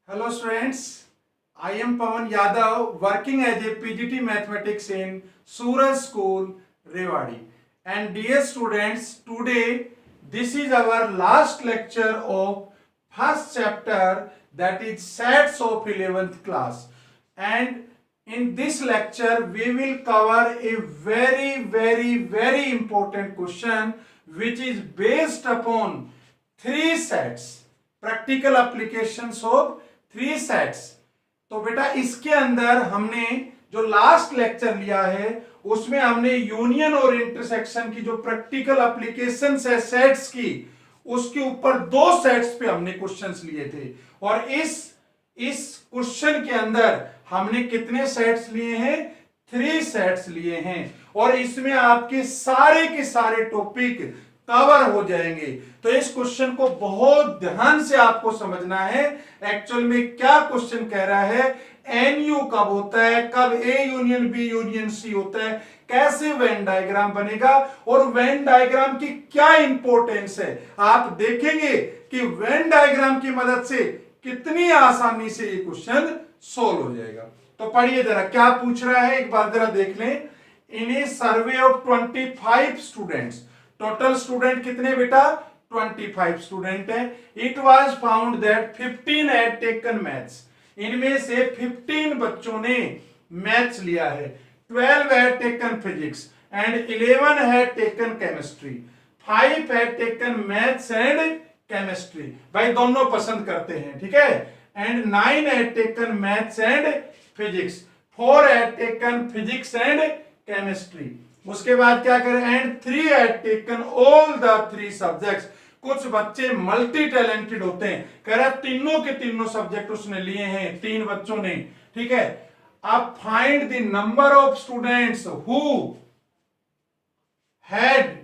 Hello students, I am Pawan Yadav working as a PGT Mathematics in Suraj School, Rewari. And dear students, today this is our last lecture of first chapter, that is sets of 11th class. And in this lecture we will cover a very important question which is based upon three sets, practical applications of three sets. तो बेटा इसके अंदर हमने जो last lecture लिया है उसमें हमने यूनियन और इंटरसेक्शन की जो प्रैक्टिकल एप्लीकेशंस है सेट्स की, उसके ऊपर दो सेट्स पे हमने क्वेश्चंस लिए थे। और इस क्वेश्चन के अंदर हमने कितने सेट्स लिए हैं? थ्री सेट्स लिए हैं। और इसमें आपके सारे के सारे टॉपिक कवर हो जाएंगे। तो इस क्वेश्चन को बहुत ध्यान से आपको समझना है। एक्चुअल में क्या क्वेश्चन कह रहा है, एनयू कब होता है, कब A union B union C होता है, कैसे वेन डायग्राम बनेगा और वेन डायग्राम की क्या इंपॉर्टेंस है। आप देखेंगे कि वेन डायग्राम की मदद से कितनी आसानी से ये क्वेश्चन सोल्व हो जाएगा। तो पढ़िए जरा क्या पूछ रहा है, एक बार जरा देख लें। In a survey of 25 students, total student कितने बेटा? 25 स्टूडेंट है। It was found that 15 had taken maths, इनमें से 15 बच्चों ने मैथ्स लिया है, 12 had taken physics and 11 had taken chemistry, 5 had taken maths and chemistry, भाई दोनों पसंद करते हैं, ठीक है। And 9 had taken maths and physics, 4 had taken physics and chemistry. उसके बाद क्या करें, and 3 had taken all the 3 subjects. कुछ बच्चे मल्टी टैलेंटेड होते हैं, कह रहा तीनों के तीनों सब्जेक्ट उसने लिए हैं, 3 बच्चों ने, ठीक है। अब find the number of students who had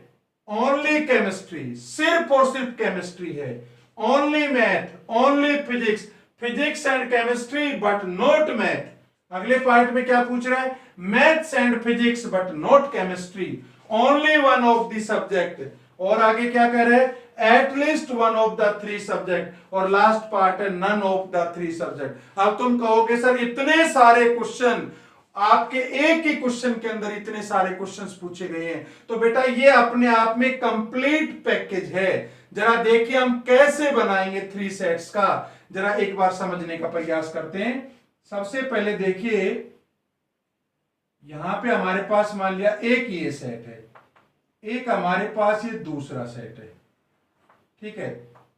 only chemistry, सिर्फ और सिर्फ केमिस्ट्री है, only math, only physics, physics and chemistry but not math. अगले पार्ट में क्या पूछ रहा है, maths and physics but not chemistry, only one of the subject. और आगे क्या कह रहे हैं, at least one of the 3 subject. और लास्ट पार्ट है नन ऑफ द 3 सब्जेक्ट। अब तुम कहोगे सर इतने सारे क्वेश्चन, आपके एक ही क्वेश्चन के अंदर इतने सारे क्वेश्चंस पूछे गए हैं। तो बेटा ये अपने आप में कंप्लीट पैकेज है। जरा देखिए हम कैसे बनाएंगे 3 सेट्स का, जरा एक बार समझने का प्रयास करते हैं। सबसे पहले देखिए यहां पे हमारे पास मान लिया एक ये सेट है, एक हमारे पास ये दूसरा सेट है, ठीक है,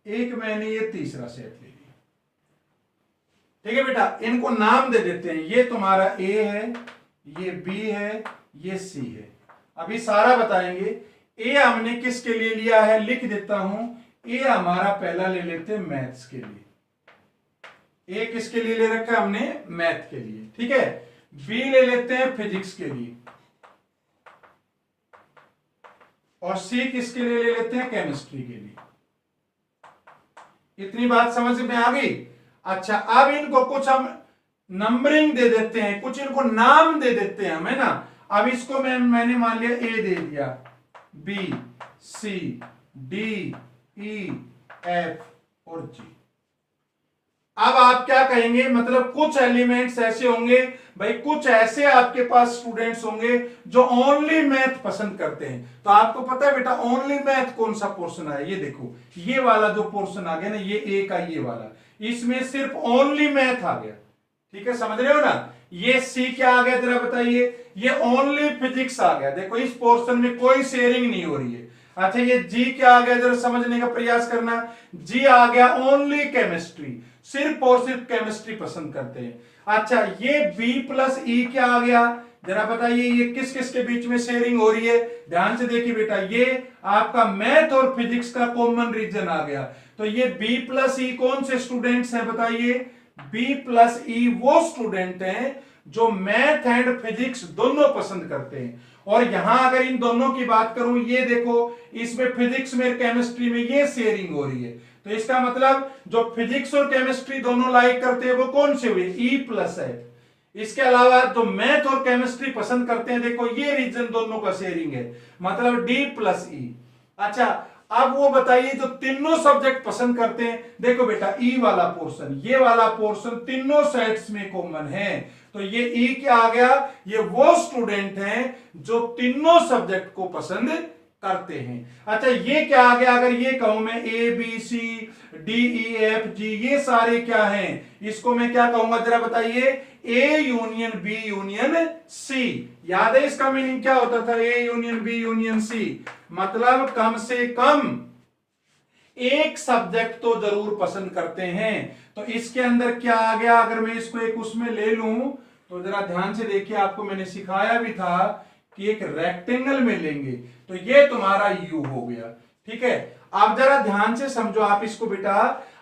एक मैंने ये तीसरा सेट ले लिया, ठीक है बेटा। इनको नाम दे देते हैं, ये तुम्हारा ए है, ये बी है, ये सी है। अभी सारा बताएंगे। ए हमने किसके लिए लिया है, लिख देता हूं। ए हमारा पहला ले लेते हैं मैथ्स के लिए, ए किसके लिए ले रखा है हमने, मैथ के लिए, ठीक है। बी ले लेते हैं फिजिक्स के लिए, और सी किसके लिए ले लेते हैं, केमिस्ट्री के लिए। इतनी बात समझ में आ गई। अच्छा अब इनको कुछ हम नंबरिंग दे देते हैं, कुछ इनको नाम दे देते हैं हम, है ना। अब इसको मैंने मान लिया ए दे दिया, B, C, D, E, F और जी। अब आप क्या कहेंगे, मतलब कुछ एलिमेंट्स ऐसे होंगे, भाई कुछ ऐसे आपके पास स्टूडेंट्स होंगे जो ओनली मैथ पसंद करते हैं। तो आपको पता है बेटा ओनली मैथ कौन सा पोर्शन है, ये देखो ये वाला जो पोर्शन आ गया ना, ये ए का ये वाला, इसमें सिर्फ ओनली मैथ आ गया, ठीक है, समझ रहे हो ना। ये सी क्या आ गया जरा बताइए, ये ओनली फिजिक्स आ गया, देखो इस पोर्शन में कोई शेयरिंग नहीं हो रही है। अच्छा ये जी क्या आ गया, जरा समझने का प्रयास करना। जी आ गया ओनली केमिस्ट्री, सिर्फ और सिर्फ केमिस्ट्री पसंद करते हैं। अच्छा ये बी प्लस ई क्या आ गया, जरा बताइए ये किस किस के बीच में शेयरिंग हो रही है। ध्यान से देखिए बेटा, ये आपका मैथ और फिजिक्स का कॉमन रीजन आ गया। तो ये बी प्लस ई कौन से स्टूडेंट्स हैं बताइए, बी प्लस ई वो स्टूडेंट हैं जो मैथ एंड फिजिक्स दोनों पसंद करते हैं। और यहां अगर इन दोनों की बात करूं, ये देखो इसमें फिजिक्स में केमिस्ट्री में ये शेयरिंग हो रही है। तो इसका मतलब जो फिजिक्स और केमिस्ट्री दोनों लाइक करते हैं वो कौन से हुए, ई प्लस एफ। इसके अलावा जो मैथ और केमिस्ट्री पसंद करते हैं, देखो ये रीजन दोनों का शेयरिंग है, मतलब डी प्लस ई। अच्छा अब वो बताइए जो तीनों सब्जेक्ट पसंद करते हैं, देखो बेटा ई वाला पोर्शन, ये वाला पोर्शन तीनों सेट्स में कॉमन है, तो ये ई क्या आ गया, ये वो स्टूडेंट हैं जो तीनों सब्जेक्ट को पसंद करते हैं। अच्छा ये क्या आ गया, अगर ये कहूं मैं A B C D E F G, ये सारे क्या हैं, इसको मैं क्या कहूंगा जरा बताइए, A union B union C. याद है इसका मीनिंग क्या होता था, A union B union C, मतलब कम से कम एक सब्जेक्ट तो जरूर पसंद करते हैं। तो इसके अंदर क्या आ गया, अगर मैं इसको एक उसमें ले लूं तो जरा ध्यान से देखिए, आपको मैंने सिखाया भी था कि एक रेक्टेंगल में लेंगे तो ये तुम्हारा यू हो गया, ठीक है। आप जरा ध्यान से समझो आप इसको बेटा,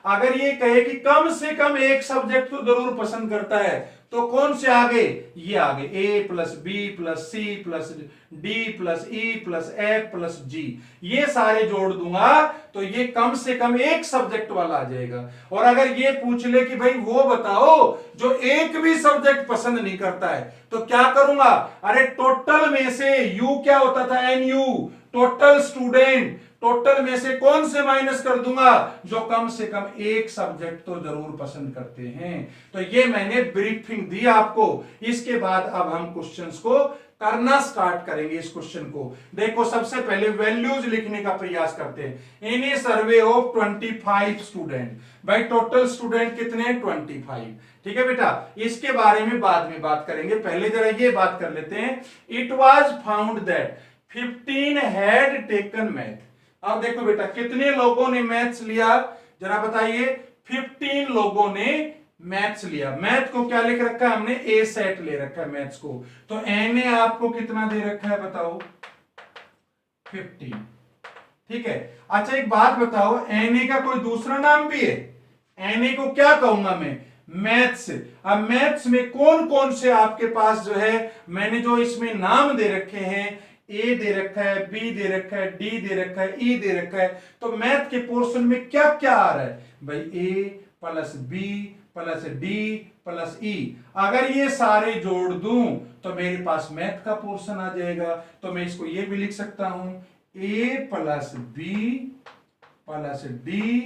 अगर ये कहे कि कम से कम एक सब्जेक्ट तो जरूर पसंद करता है, तो कौन से आगे, ये आगे A plus B plus C plus D plus E plus F plus G, ये सारे जोड़ दूंगा तो ये कम से कम एक सब्जेक्ट वाला आ जाएगा। और अगर ये पूछ ले कि भाई वो बताओ जो एक भी सब्जेक्ट पसंद नहीं करता है, तो क्या करूंगा, अरे टोटल में से यू क्या होता था, N U, total student, total में से कौन से माइनस कर दूंगा, जो कम से कम एक सब्जेक्ट तो जरूर पसंद करते हैं। तो ये मैंने ब्रीफिंग दी आपको। इसके बाद अब हम क्वेश्चंस को करना स्टार्ट करेंगे। इस क्वेश्चन को देखो, सबसे पहले वैल्यूज लिखने का प्रयास करते हैं। इन ए सर्वे ऑफ 25 स्टूडेंट, भाई टोटल स्टूडेंट कितने, 25, ठीक है बेटा। इसके बारे में बाद में बात करेंगे, पहले जरा ये बात कर लेते हैं। It was found that 15 had taken math. अब देखो बेटा कितने लोगों ने मैथ्स लिया, जरा बताइए, 15 लोगों ने मैथ्स लिया। मैथ को क्या लिख रखा है हमने, ए सेट ले रखा है मैथ्स को, तो एन ए आपको कितना दे रखा है बताओ, 15, ठीक है। अच्छा एक बात बताओ, एन ए का कोई दूसरा नाम भी है, एन ए को क्या कहूंगा मैं, मैथ्स। अब मैथ्स में कौन कौन से आपके पास जो है, मैंने जो इसमें नाम दे रखे हैं, ए दे रखा है, बी दे रखा है, डी दे रखा है, ई दे रखा है, तो मैथ के पोर्शन में क्या क्या आ रहा है भाई, A plus B plus D plus E. अगर ये सारे जोड़ दूं तो मेरे पास मैथ का पोर्शन आ जाएगा। तो मैं इसको ये भी लिख सकता हूं, A plus B plus D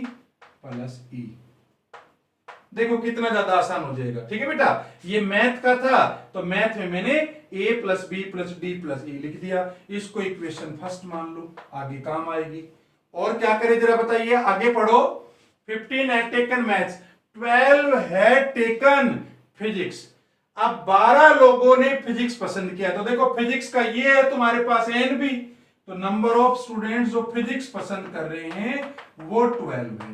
plus E. देखो कितना ज्यादा आसान हो जाएगा, ठीक है बेटा। ये मैथ का था तो मैथ में मैंने a plus B plus D plus E लिख दिया, इसको इक्वेशन फर्स्ट मान लो, आगे काम आएगी। और क्या करें जरा बताइए, आगे पढ़ो। 15 had taken maths, 12 had taken physics. अब 12 लोगों ने फिजिक्स पसंद किया, तो देखो फिजिक्स का ये है तुम्हारे पास एन बी, तो नंबर ऑफ स्टूडेंट्स जो फिजिक्स पसंद कर रहे हैं वो 12 है,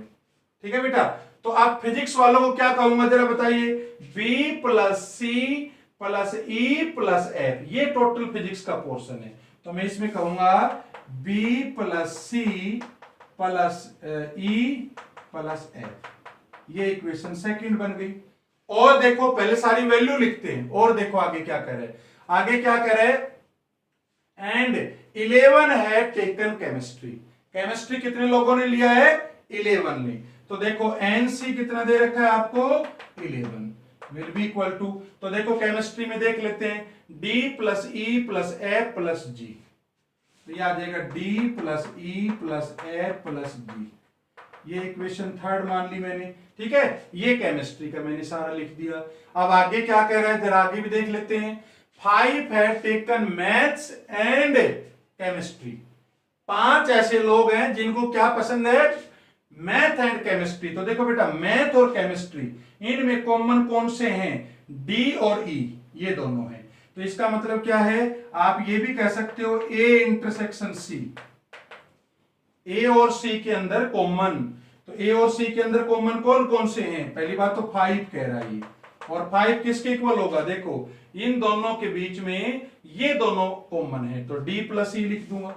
ठीक है बेटा। तो आप फिजिक्स वालों को क्या कहूंगा जरा बताइए, B plus C plus E plus F, ये टोटल फिजिक्स का पोर्शन है। तो मैं इसमें कहूंगा B plus C plus E plus F, ये इक्वेशन सेकंड बन गई। और देखो पहले सारी वैल्यू लिखते हैं, और देखो आगे क्या कह रहे हैं, आगे क्या कह रहे हैं, एंड 11 है टेकन केमिस्ट्री। केमिस्ट्री कितने लोगों ने लिया है, 11 ने। तो देखो एनसी कितना दे रखा है आपको, 11 विल बी इक्वल टू, तो देखो केमिस्ट्री में देख लेते हैं, D plus E plus F plus G, तो ये आ जाएगा D plus E plus F plus G, ये इक्वेशन थर्ड मान ली मैंने, ठीक है। ये केमिस्ट्री का मैंने सारा लिख दिया। अब आगे क्या कह रहा है जरा आगे भी देख लेते हैं। 5 had taken maths and chemistry, 5 ऐसे लोग हैं जिनको क्या पसंद है, मैथ एंड केमिस्ट्री। तो देखो बेटा मैथ और केमिस्ट्री इनमें कॉमन कौन से हैं, डी और ई, ये दोनों हैं। तो इसका मतलब क्या है, आप ये भी कह सकते हो ए इंटरसेक्शन सी, ए और सी के अंदर कॉमन, तो ए और सी के अंदर कॉमन कौन कौन से हैं, पहली बात तो 5 कह रहा है ये, और 5 किसके इक्वल होगा, देखो इन दोनों के बीच में ये दोनों कॉमन है, तो डी प्लस ई लिख दूंगा,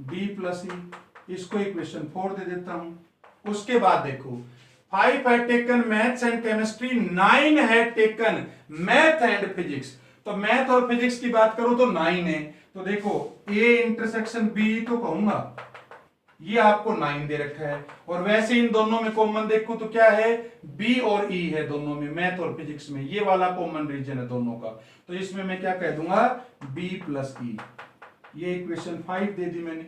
डी प्लस ई, इसको इक्वेशन 4 दे देता हूं। उसके बाद देखो 5 had taken maths and chemistry, 9 had taken math and physics. तो मैथ और फिजिक्स की बात करो तो 9 है, तो देखो ए इंटरसेक्शन बी तो कहूंगा, ये आपको 9 दे रखा है। और वैसे इन दोनों में कॉमन देखो तो क्या है, बी और ई है दोनों में, मैथ और फिजिक्स में, ये वाला कॉमन रीजन है दोनों का। तो इसमें मैं क्या कह दूंगा, बी प्लस ई, ये इक्वेशन 5 दे दी मैंने।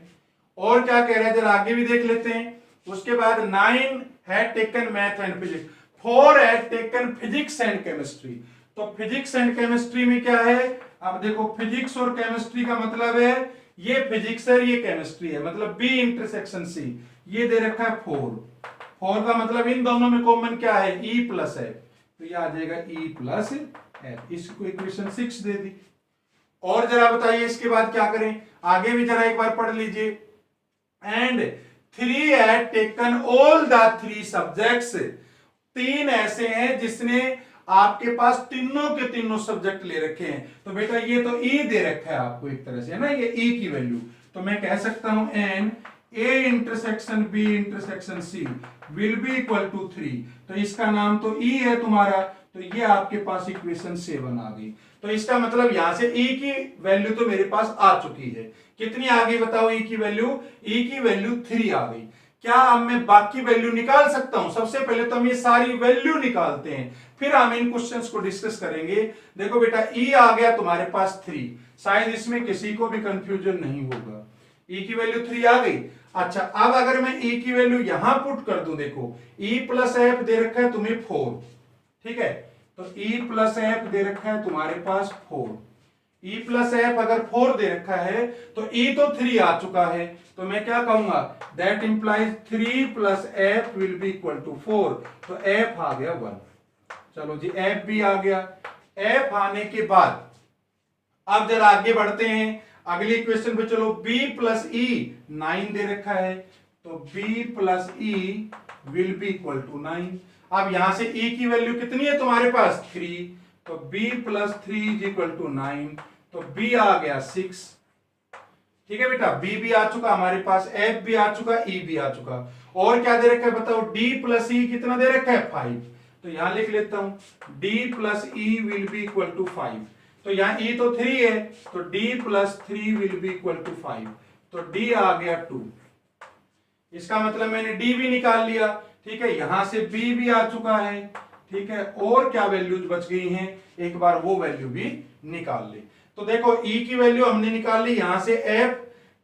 और क्या कह रहा है जरा आगे भी देख लेते हैं। उसके बाद 9 had taken math and physics, 4 had taken physics and chemistry. तो फिजिक्स एंड केमिस्ट्री में क्या है, अब देखो फिजिक्स और केमिस्ट्री का मतलब है ये फिजिक्स है ये केमिस्ट्री है, मतलब बी इंटरसेक्शन सी। ये दे रखा है 4 का मतलब इन दोनों में कॉमन क्या है, E प्लस एफ, तो ये आ जाएगा E प्लस एफ। इसको इक्वेशन 6 दे दी। और जरा बताइए इसके बाद क्या करें, आगे भी जरा एक बार पढ़ लीजिए। And 3 had taken all the 3 subjects, 3 ऐसे हैं जिसने आपके पास तीनों के तीनों सब्जेक्ट ले रखे हैं। तो बेटा ये तो E दे रखा है आपको एक तरह से, है ना, ये E की वैल्यू। तो मैं कह सकता हूं N A intersection B intersection C will be equal to 3। तो इसका नाम तो E है तुम्हारा, तो ये आपके पास इक्वेशन 7 आ गई। तो इसका मतलब यहां से E की वैल्यू तो मेरे पास आ चुकी है। कितनी आ गई बताओ E की वैल्यू, E की वैल्यू 3 आ गई। क्या अब मैं बाकी वैल्यू निकाल सकता हूं? सबसे पहले तो हम ये सारी वैल्यू निकालते हैं, फिर हम इन क्वेश्चंस को डिस्कस करेंगे। देखो बेटा E आ गया तुम्हारे पास 3, शायद इसमें किसी को भी कंफ्यूजन नहीं होगा। E की वैल्यू 3 आ गई। अच्छा अब अगर मैं E की वैल्यू यहां पुट कर दूं, देखो E प्लस एफ दे रखा है तुम्हें 4, ठीक है, तो E प्लस एफ दे रखा है तुम्हारे पास 4। E प्लस एफ अगर 4 दे रखा है तो E तो 3 आ चुका है, तो मैं क्या कहूंगा, that implies 3 plus F will be equal to 4। तो एफ आ गया 1। चलो जी एफ भी आ गया। एफ आने के बाद अब जरा आगे बढ़ते हैं अगली क्वेश्चन पे। चलो b प्लस ई 9 दे रखा है, तो b plus E will be equal to 9। अब यहां से e की वैल्यू कितनी है तुम्हारे पास 3, तो b plus 3 is equal to 9, तो b आ गया 6। ठीक है बेटा, b भी आ चुका हमारे पास, f भी आ चुका, e भी आ चुका। और क्या दे रखा है बताओ, d प्लस e कितना दे रखा है 5। तो यहां लिख लेता हूं d plus e will be equal to 5। तो यहां e तो 3 है, तो d plus 3 will be equal to 5, तो d आ गया 2। इसका मतलब मैंने d भी निकाल लिया। ठीक है, यहां से b भी आ चुका है। ठीक है, और क्या वैल्यूज बच गई हैं, एक बार वो वैल्यू भी निकाल ले। तो देखो e की वैल्यू हमने निकाल ली, यहां से f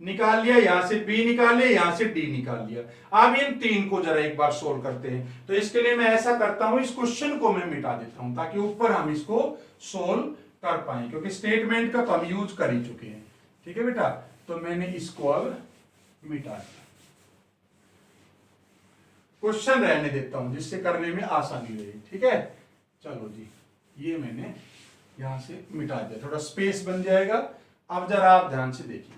निकाल लिया, यहां से b निकाल लिया, यहां से d निकाल लिया। अब इन तीन को जरा एक बार सोल्व करते हैं। तो इसके लिए मैं ऐसा करता हूं, इस क्वेश्चन को मैं मिटा देता हूं ताकि ऊपर हम इसको सोल्व कर पाए, क्योंकि स्टेटमेंट का तो हम यूज कर ही चुके हैं। ठीक है बेटा, तो मैंने इसको अब मिटा दिया, क्वेश्चन रहने देता हूं जिससे करने में आसानी रहे। ठीक है, चलो जी ये मैंने यहां से मिटा दिया, थोड़ा स्पेस बन जाएगा। अब जरा आप ध्यान से देखिए,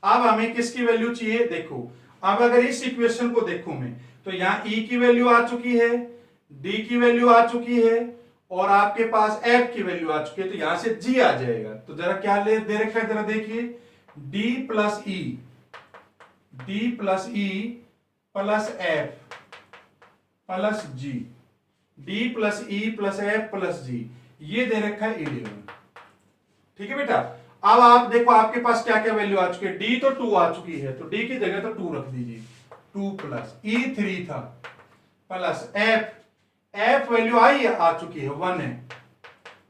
अब हमें किसकी वैल्यू चाहिए, देखो अब अगर इस इक्वेशन को देखूं मैं, तो यहां E की वैल्यू आ चुकी है, D की वैल्यू आ चुकी है, और आपके पास F की वैल्यू आ चुकी है, तो यहां से G आ जाएगा। तो जरा क्या ले दे रखा है, जरा देखिए D plus E, D plus E plus F plus G, D plus E plus F plus G, ये दे रखा है 11। ठीक है बेटा, अब आप देखो आपके पास क्या क्या वैल्यू आ चुकी है, D तो 2 आ चुकी है, तो D की जगह तो 2 रख दीजिए, 2 प्लस E 3 था, प्लस F वैल्यू आई है, आ चुकी है 1 है,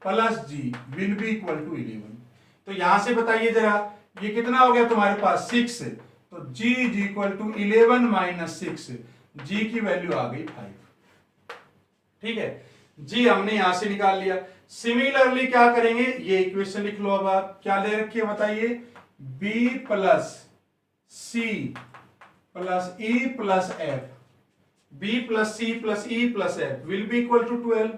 plus G will be equal to 11। तो यहां से बताइए जरा ये कितना हो गया तुम्हारे पास 6, तो G is equal to 11 minus 6, G की वैल्यू आ गई 5। ठीक है, G हमने यहां से निकाल लिया। सिमिलरली क्या करेंगे, ये इक्वेशन लिख लो। अब आप क्या ले रखिए बताइए, B plus C plus E plus F, B plus C plus E plus F will be equal to 12।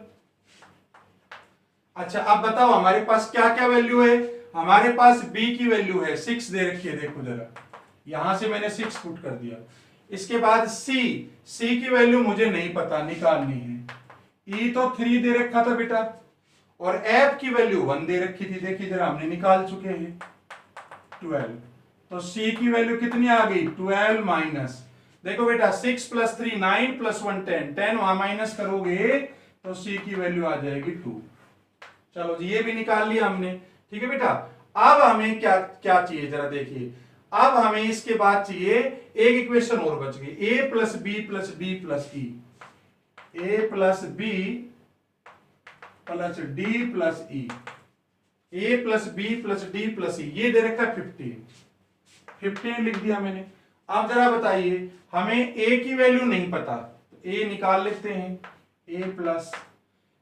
अच्छा अब बताओ हमारे पास क्या क्या वैल्यू है, हमारे पास B की वैल्यू है 6 दे रखी है, देखो जरा यहां से मैंने 6 पुट कर दिया। इसके बाद C की वैल्यू मुझे नहीं पता, निकालनी है। E तो 3 दे रखा था बेटा, और F की वैल्यू 1 दे रखी थी, देखिए जरा हमने निकाल चुके हैं 12। तो C की वैल्यू कितनी आ गई 12 माइनस, देखो बेटा 6 प्लस 3 9 प्लस 1 10, 10 वहां माइनस करोगे तो C की वैल्यू आ जाएगी 2। चलो जी ये भी निकाल लिया हमने। ठीक है बेटा, अब हमें क्या क्या चाहिए जरा देखिए, अब हमें इसके बाद चाहिए एक इक्वेशन और बच गई, a plus B plus D plus E, a plus B plus D plus E, a plus B plus D plus E, ये दे रखा है 15 लिख दिया मैंने। अब जरा बताइए, हमें a की वैल्यू नहीं पता, तो a निकाल लेते हैं, a प्लस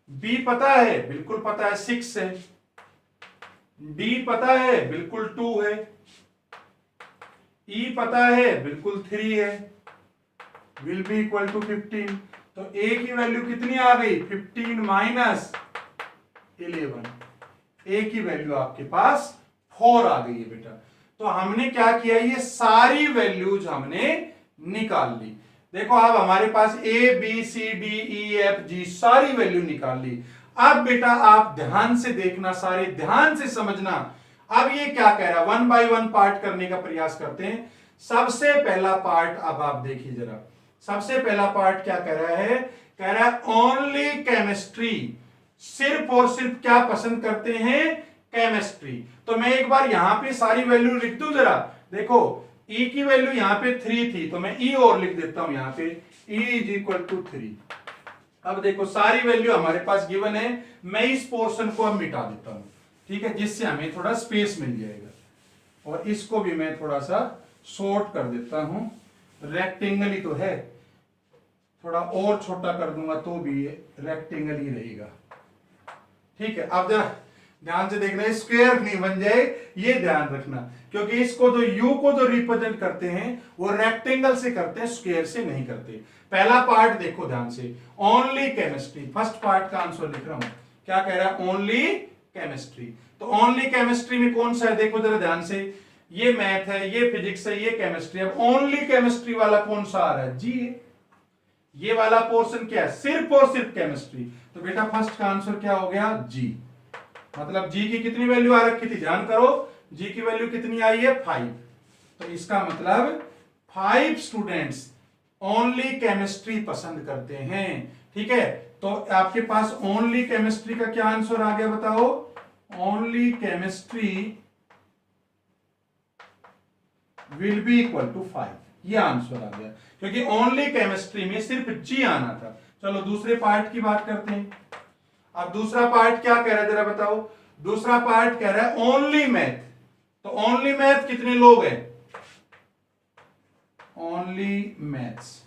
b पता है, बिल्कुल पता है 6 है, d पता है बिल्कुल 2 है, e पता है बिल्कुल 3 है, विल बी इक्वल टू 15। तो a की वैल्यू कितनी आ गई, 15 माइनस 11, a की वैल्यू आपके पास 4 आ गई है बेटा। तो हमने क्या किया, ये सारी वैल्यूज हमने निकाल ली। देखो अब हमारे पास a b c d e f g सारी वैल्यू निकाल ली। अब बेटा आप ध्यान से देखना, सारे ध्यान से समझना। अब ये क्या कह रहा है, 1 बाय 1 पार्ट करने का प्रयास करते हैं। सबसे पहला पार्ट अब आप देखिए जरा, सबसे पहला पार्ट क्या कह रहा है, कह रहा है ओनली केमिस्ट्री, सिर्फ और सिर्फ क्या पसंद करते हैं, केमिस्ट्री। तो मैं एक बार यहां पे सारी वैल्यू लिख दूं जरा, देखो E की वैल्यू यहां पे 3 थी, तो मैं E और लिख देता हूं यहां पे, E इज इक्वल टू 3। अब देखो सारी वैल्यू हमारे पास गिवन है, मैं इस पोर्शन को अब मिटा देता हूं, ठीक है, जिससे हमें थोड़ा स्पेस मिल जाएगा। और इसको भी मैं थोड़ा सा शॉर्ट कर देता हूं, रेक्टेंगल ही तो है, थोड़ा और छोटा कर दूंगा तो भी रेक्टेंगल ही रहेगा, ठीक है। अब जरा ध्यान से देखना, स्क्वायर नहीं बन जाए, ये ध्यान रखना, क्योंकि इसको जो यू को जो रिप्रेजेंट करते हैं वो रेक्टेंगल से करते हैं, स्क्वायर से नहीं करते। पहला पार्ट देखो ध्यान से, ओनली केमिस्ट्री, फर्स्ट पार्ट का आंसर लिख रहा हूं, क्या कह रहा है, ओनली केमिस्ट्री। तो ओनली केमिस्ट्री में कौन सा है, देखो जरा ध्यान से, ये मैथ है, ये फिजिक्स है, ये केमिस्ट्री। अब ओनली केमिस्ट्री वाला कौन सा आ रहा है, जी है। ये वाला पोर्शन क्या है, सिर्फ और सिर्फ केमिस्ट्री। तो बेटा फर्स्ट का आंसर क्या हो गया, जी। मतलब जी की कितनी वैल्यू आ रखी थी, ध्यान करो, जी की वैल्यू कितनी आई है, 5। तो इसका मतलब 5 स्टूडेंट्स ओनली केमिस्ट्री पसंद करते हैं, ठीक है। तो आपके पास ओनली केमिस्ट्री का क्या आंसर आ गया बताओ, only chemistry will be equal to 5, ये आंसर आ गया, क्योंकि ओनली केमिस्ट्री में सिर्फ जी आना था। चलो दूसरे पार्ट की बात करते हैं। अब दूसरा पार्ट क्या कह रहा है जरा बताओ, दूसरा पार्ट कह रहा है ओनली मैथ। तो ओनली मैथ कितने लोग हैं, only maths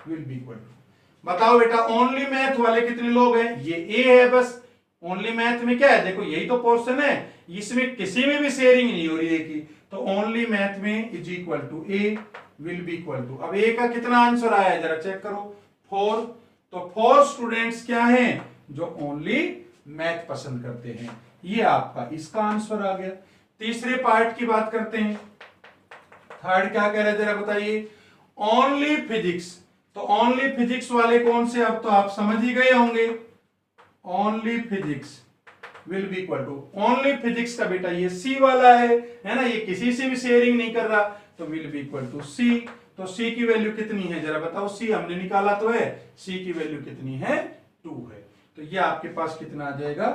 will be equal to, बताओ बेटा ओनली मैथ वाले कितने लोग हैं, ये ए है बस। ओनली मैथ में क्या है, देखो यही तो पोर्शन है, इसमें किसी में भी शेयरिंग नहीं हो रही है की, तो ओनली मैथ में is equal to A will be equal to. अब ए का कितना आंसर आया है जरा चेक करो, 4। तो 4 स्टूडेंट्स क्या हैं, जो ओनली मैथ पसंद करते हैं, ये आपका इसका आंसर आ गया। तीसरे पार्ट की बात करते हैं, थर्ड क्या कह रहे हैं जरा बताइए, ओनली फिजिक्स। तो ओनली फिजिक्स वाले कौन से, अब तो आप समझ ही गए होंगे, only physics will be equal to, only physics का बेटा ये सी वाला है ना, ये किसी से भी शेयरिंग नहीं कर रहा, तो विल बी इक्वल टू सी। तो सी की वैल्यू कितनी है जरा बताओ, सी हमने निकाला तो है, सी की वैल्यू कितनी है, 2 है। तो ये आपके पास कितना आ जाएगा,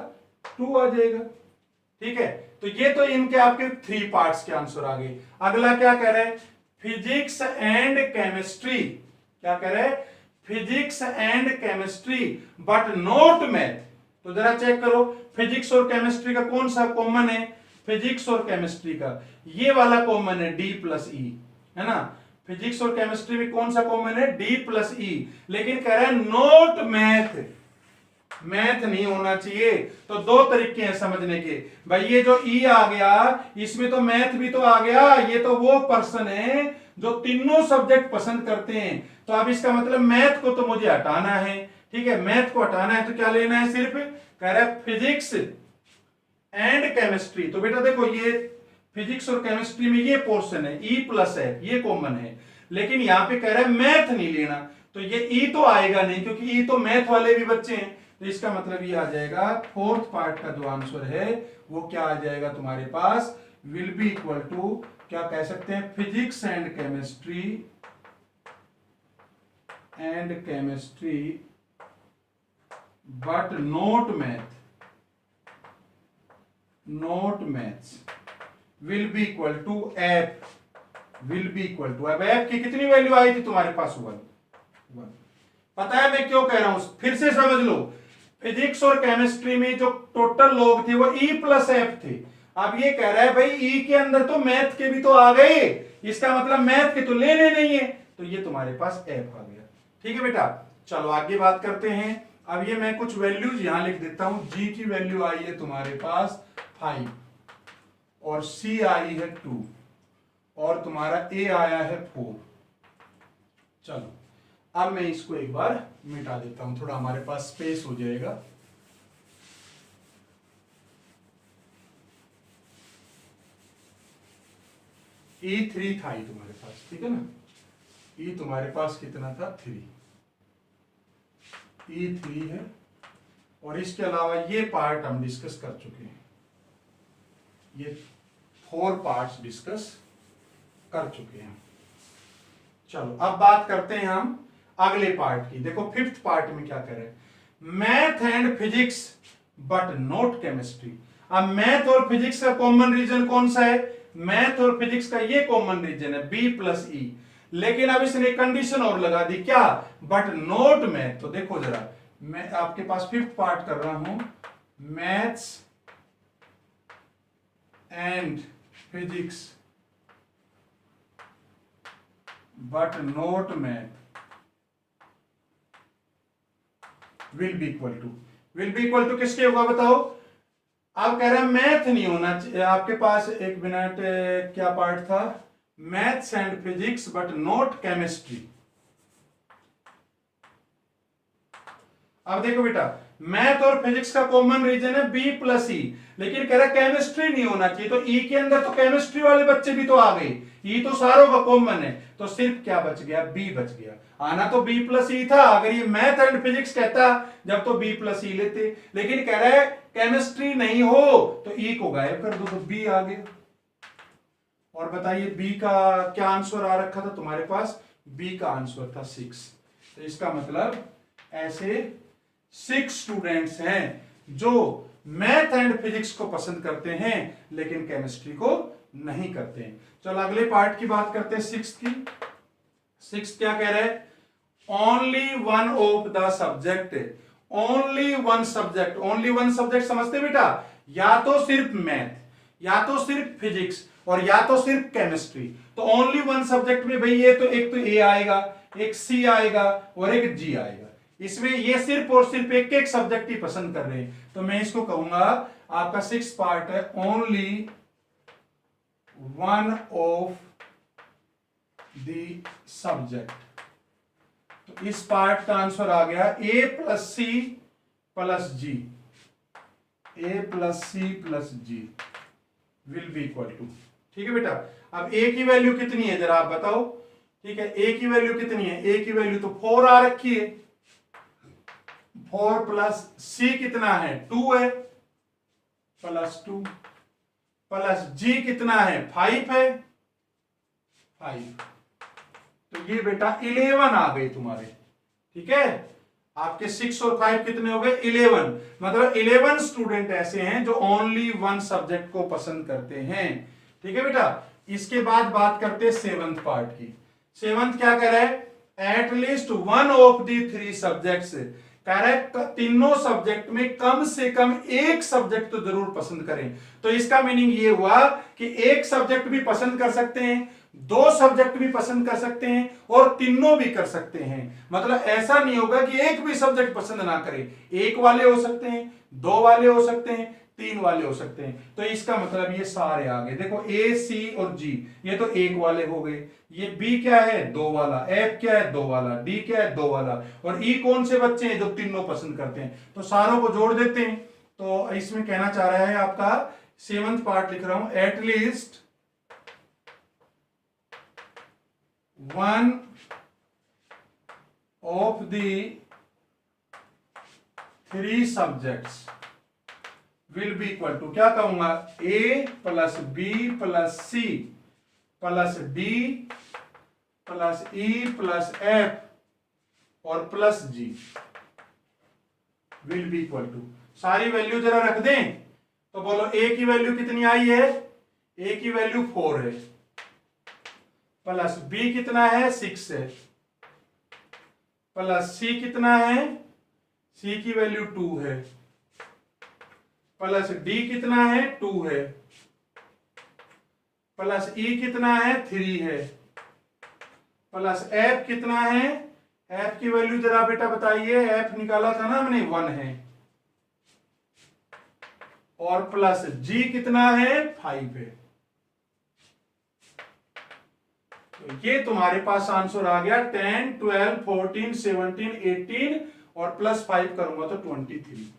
2 आ जाएगा, ठीक है। तो ये तो इनके आपके 3 पार्ट्स के आंसर आ गए। अगला क्या कह रहे हैं, फिजिक्स एंड केमिस्ट्री, क्या कह रहे हैं, physics and chemistry but not math. तो जरा चेक करो, फिजिक्स और केमिस्ट्री का कौन सा कॉमन है, फिजिक्स और केमिस्ट्री का ये वाला कॉमन है, D प्लस E, है ना। फिजिक्स और केमिस्ट्री में कौन सा कॉमन है, D प्लस E, लेकिन कह रहे हैं नॉट मैथ, मैथ नहीं होना चाहिए। तो 2 तरीके हैं समझने के, भाई ये जो E आ गया इसमें तो मैथ भी तो आ गया, ये तो वो पर्सन है जो तीनों सब्जेक्ट पसंद करते हैं। तो अब इसका मतलब मैथ को तो मुझे हटाना है, ठीक है, मैथ को हटाना है तो क्या लेना है, सिर्फ कह रहा है फिजिक्स एंड केमिस्ट्री। तो बेटा देखो ये फिजिक्स और केमिस्ट्री में ये पोर्शन है, E प्लस है, ये कॉमन है, लेकिन यहां पे कह रहा है मैथ नहीं लेना, तो ये E तो आएगा नहीं, क्योंकि E तो मैथ वाले भी बच्चे हैं। तो इसका मतलब ये आ जाएगा, 4th पार्ट का जो आंसर है वो क्या आ जाएगा तुम्हारे पास, विल बी इक्वल टू, क्या कह सकते हैं, physics and chemistry but not maths will be equal to F, will be equal to, अब एफ की कितनी वैल्यू आई थी तुम्हारे पास, 1। पता है मैं क्यों कह रहा हूं, फिर से समझ लो, फिजिक्स और केमिस्ट्री में जो टोटल लोग थे वो E प्लस एफ थे। अब ये कह रहा है भाई E के अंदर तो मैथ के भी तो आ गए, इसका मतलब मैथ के तो लेने नहीं है, तो ये तुम्हारे पास एफ आ गया। ठीक है बेटा, चलो आगे बात करते हैं। अब ये मैं कुछ वैल्यूज यहां लिख देता हूं। जी की वैल्यू आई है तुम्हारे पास 5 और सी आई है 2 और तुम्हारा ए आया है 4। चलो अब मैं इसको एक बार मिटा देता हूं, थोड़ा हमारे पास स्पेस हो जाएगा। E3 था ही तुम्हारे पास, ठीक है ना। E तुम्हारे पास कितना था 3, E3 है। और इसके अलावा ये पार्ट हम डिस्कस कर चुके हैं, ये 4 पार्ट्स डिस्कस कर चुके हैं। चलो अब बात करते हैं हम अगले पार्ट की। देखो 5th पार्ट में क्या कह रहे हैं, math and physics but not chemistry. अब मैथ और फिजिक्स का कॉमन रीजन कौन सा है, मैथ और फिजिक्स का ये कॉमन रीजन है B प्लस E। लेकिन अब इसने कंडीशन और लगा दी, क्या, बट नॉट मैथ। तो देखो जरा, मैं आपके पास 5th पार्ट कर रहा हूं, maths and physics but not math will be equal to किसके होगा बताओ। अब कह रहे हैं मैथ नहीं होना चाहिए आपके पास, एक मिनट, क्या पार्ट था, maths and physics but not chemistry. अब देखो बेटा, मैथ और फिजिक्स का कॉमन रीजन है B प्लस E, लेकिन कह रहा है केमिस्ट्री नहीं होना चाहिए। तो E के अंदर तो केमिस्ट्री वाले बच्चे भी तो आ गए, E तो सारों का कॉमन है, तो सिर्फ क्या बच गया, B बच गया। आना तो B प्लस E था, अगर ये मैथ एंड फिजिक्स कहता जब तो B प्लस E लेते, लेकिन कह रहा है केमिस्ट्री नहीं हो तो E को गायब कर दो, तो B आ गया। और बताइए B का क्या आंसर आ रखा था तुम्हारे पास, B का आंसर था 6। तो इसका मतलब ऐसे 6 स्टूडेंट्स हैं जो मैथ एंड फिजिक्स को पसंद करते हैं लेकिन केमिस्ट्री को नहीं करते हैं। चलो अगले पार्ट की बात करते हैं 6th की। 6th क्या कह रहे हैं, only one of the subject, only one subject. Only one subject समझते बेटा, या तो सिर्फ मैथ, या तो सिर्फ फिजिक्स, और या तो सिर्फ केमिस्ट्री। तो ओनली वन सब्जेक्ट में भाई ये तो एक तो ए आएगा, एक सी आएगा और एक जी आएगा। इसमें ये सिर्फ और सिर्फ एक एक सब्जेक्ट ही पसंद कर रहे हैं, तो मैं इसको कहूंगा आपका 6th पार्ट है only one of the subject. तो इस पार्ट का आंसर आ गया A plus C plus G, A plus C plus G will be equal to. ठीक है बेटा, अब A की वैल्यू कितनी है जरा आप बताओ। ठीक है, A की वैल्यू कितनी है, A की वैल्यू तो 4 आ रखी है, 4 प्लस C कितना है 2 है, प्लस 2 प्लस G कितना है 5 है, 5। तो ये बेटा 11 आ गए तुम्हारे। ठीक है, आपके 6 और 5 कितने हो गए 11। मतलब 11 स्टूडेंट ऐसे हैं जो ओनली वन सब्जेक्ट को पसंद करते हैं। ठीक है बेटा, इसके बाद बात करते हैं 7th पार्ट की। 7th क्या कह रहा है, at least one of the 3 subjects. कह रहा है तीनों सब्जेक्ट में कम से कम एक सब्जेक्ट तो जरूर पसंद करें। तो इसका मीनिंग ये हुआ कि एक सब्जेक्ट भी पसंद कर सकते हैं, 2 सब्जेक्ट भी पसंद कर सकते हैं और तीनों भी कर सकते हैं। मतलब ऐसा नहीं होगा कि एक भी सब्जेक्ट पसंद ना करें, एक वाले हो सकते हैं, 2 वाले हो सकते हैं, 3 वाले हो सकते हैं। तो इसका मतलब ये सारे आ गए। देखो A, C और G ये तो 1 वाले हो गए, ये B क्या है 2 वाला, F क्या है 2 वाला, D क्या है 2 वाला, और E कौन से बच्चे हैं जो तीनों पसंद करते हैं। तो सारों को जोड़ देते हैं। तो इसमें कहना चाह रहा है आपका 7th पार्ट लिख रहा हूं, at least one of the 3 subjects will be equal to, क्या कहूंगा, A plus B plus C plus D plus E plus F और plus G will be equal to। सारी वैल्यू जरा रख दें तो बोलो A की वैल्यू कितनी आई है, A की वैल्यू 4 है, प्लस B कितना है 6 है, प्लस C कितना है, C की वैल्यू 2 है, प्लस D कितना है 2 है, प्लस ई कितना है 3 है, प्लस एफ कितना है, एफ की वैल्यू जरा बेटा बताइए, एफ निकाला था ना हमने 1 है, और प्लस जी कितना है 5 है। तो ये तुम्हारे पास आंसर आ गया 10, 12, 14, 17, 18 और प्लस 5 करूंगा तो 23।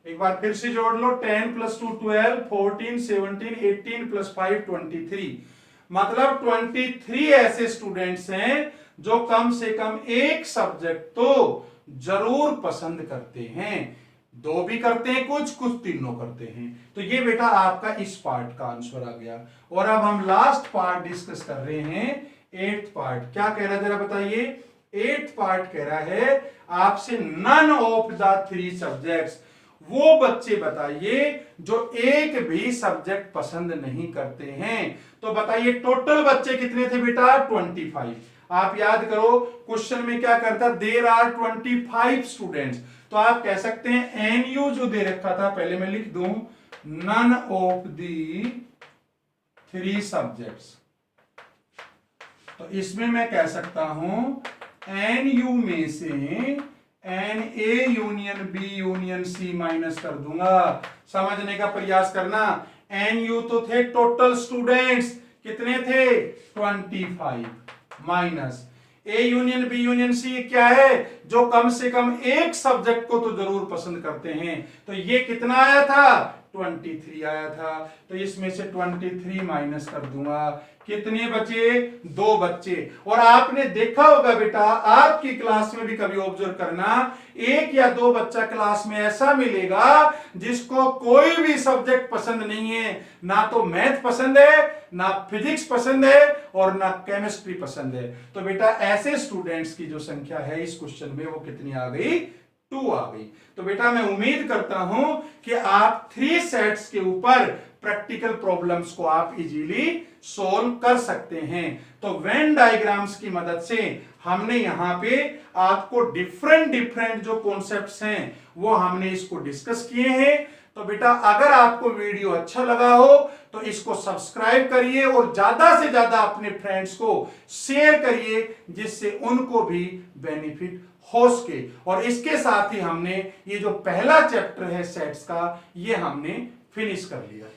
एक बार फिर से जोड़ लो, 10 + 2 12, 14, 17, 18 प्लस 5 23। मतलब 23 ऐसे स्टूडेंट्स हैं जो कम से कम एक सब्जेक्ट तो जरूर पसंद करते हैं, 2 भी करते हैं, कुछ कुछ तीनों करते हैं। तो ये बेटा आपका इस पार्ट का आंसर आ गया। और अब हम लास्ट पार्ट डिस्कस कर रहे हैं, 8th पार्ट। क्या कह रहा है जरा बताइए, 8th पार्ट कह रहा है आपसे नन ऑफ द 3 सब्जेक्ट्स, वो बच्चे बताइए जो एक भी सब्जेक्ट पसंद नहीं करते हैं। तो बताइए टोटल बच्चे कितने थे बेटा 25। आप याद करो क्वेश्चन में क्या करता, देयर आर 25 स्टूडेंट्स। तो आप कह सकते हैं एनयू जो दे रखा था, पहले मैं लिख दूं नन ऑफ दी 3 सब्जेक्ट्स। तो इसमें मैं कह सकता हूं एनयू में से N A union B union C minus कर दूंगा। समझने का प्रयास करना, एन यू तो थे टोटल स्टूडेंट्स, कितने थे 25, minus A union B union C क्या है, जो कम से कम एक सब्जेक्ट को तो जरूर पसंद करते हैं। तो ये कितना आया था 23 आया था। तो इसमें से 23 माइनस कर दूंगा, कितने बचे 2 बच्चे। और आपने देखा होगा बेटा, आपकी क्लास में भी कभी ऑब्जर्व करना, 1 या 2 बच्चा क्लास में ऐसा मिलेगा जिसको कोई भी सब्जेक्ट पसंद नहीं है, ना तो मैथ पसंद है, ना फिजिक्स पसंद है और ना केमिस्ट्री पसंद है। तो बेटा ऐसे स्टूडेंट्स की जो संख्या है इस क्वेश्चन में वो कितनी आ गई, 2 आ गई। तो बेटा मैं उम्मीद करता हूं कि आप 3 सेट्स के ऊपर प्रैक्टिकल प्रॉब्लम्स को आप इजीली सोल्व कर सकते हैं। तो वेन डायग्राम्स की मदद से हमने यहां पे आपको डिफरेंट जो कॉन्सेप्ट्स हैं वो हमने इसको डिस्कस किए हैं। तो बेटा अगर आपको वीडियो अच्छा लगा हो तो इसको सब्सक्राइब करिए और ज्यादा से ज्यादा अपने फ्रेंड्स को शेयर करिए, जिससे उनको भी बेनिफिट हो सके। और इसके साथ ही हमने ये जो पहला चैप्टर है सेट्स का, ये हमने फिनिश कर लिया।